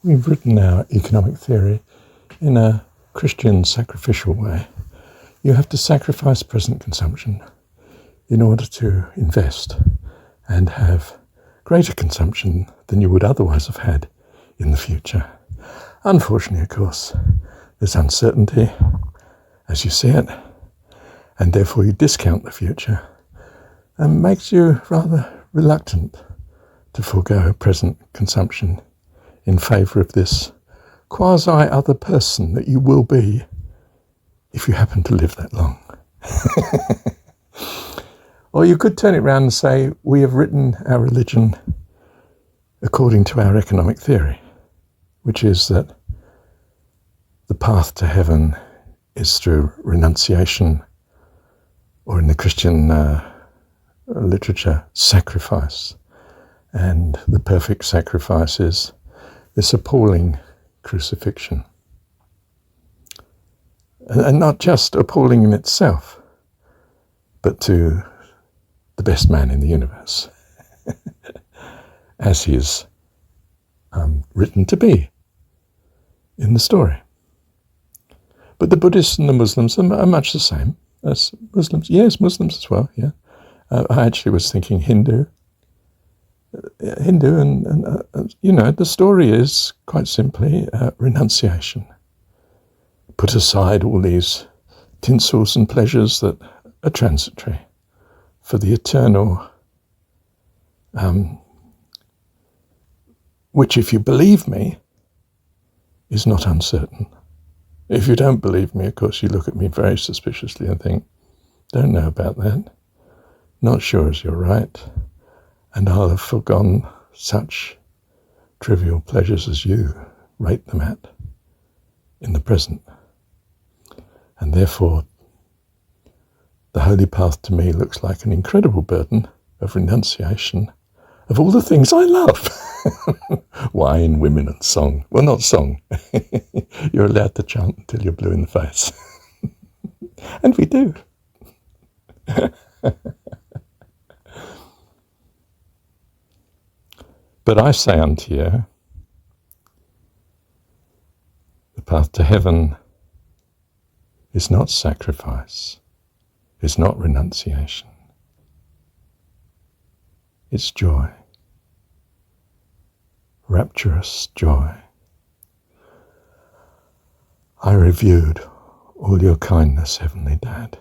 We've written our economic theory in a Christian sacrificial way. You have to sacrifice present consumption in order to invest and have greater consumption than you would otherwise have had in the future. Unfortunately, of course, there's uncertainty as you see it, and therefore you discount the future, and makes you rather reluctant to forego present consumption in favour of this quasi-other person that you will be if you happen to live that long. Or you could turn it around and say, we have written our religion according to our economic theory, which is that the path to heaven is through renunciation, or in the Christian literature, sacrifice. And the perfect sacrifice is this appalling crucifixion. And not just appalling in itself, but to the best man in the universe, as he is written to be in the story. But the Buddhists and the Muslims are much the same as Muslims. Yes, Muslims as well, yeah. I actually was thinking Hindu, and the story is quite simply renunciation. Put aside all these tinsels and pleasures that are transitory for the eternal, which, if you believe me, is not uncertain. If you don't believe me, of course, you look at me very suspiciously and think, don't know about that, not sure as you're right, and I'll have forgone such trivial pleasures as you rate them at in the present. And therefore, the holy path to me looks like an incredible burden of renunciation of all the things I love. Wine, women, and song. Well, not song. You're allowed to chant until you're blue in the face. And we do. But I say unto you, the path to heaven is not sacrifice, is not renunciation. It's joy, rapturous joy. I reviewed all your kindness, Heavenly Dad,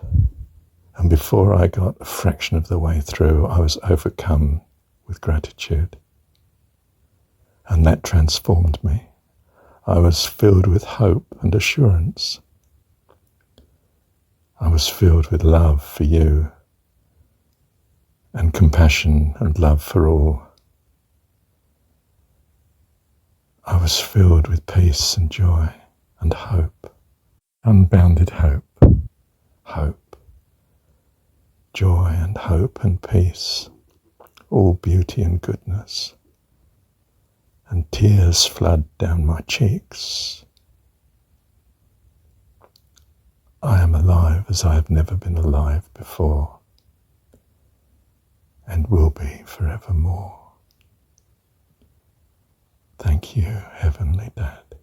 and before I got a fraction of the way through, I was overcome with gratitude. And that transformed me. I was filled with hope and assurance. I was filled with love for you and compassion and love for all. I was filled with peace and joy and hope, unbounded hope, joy and hope and peace, all beauty and goodness. And tears flood down my cheeks. I am alive as I have never been alive before, and will be forevermore. Thank you, Heavenly Dad.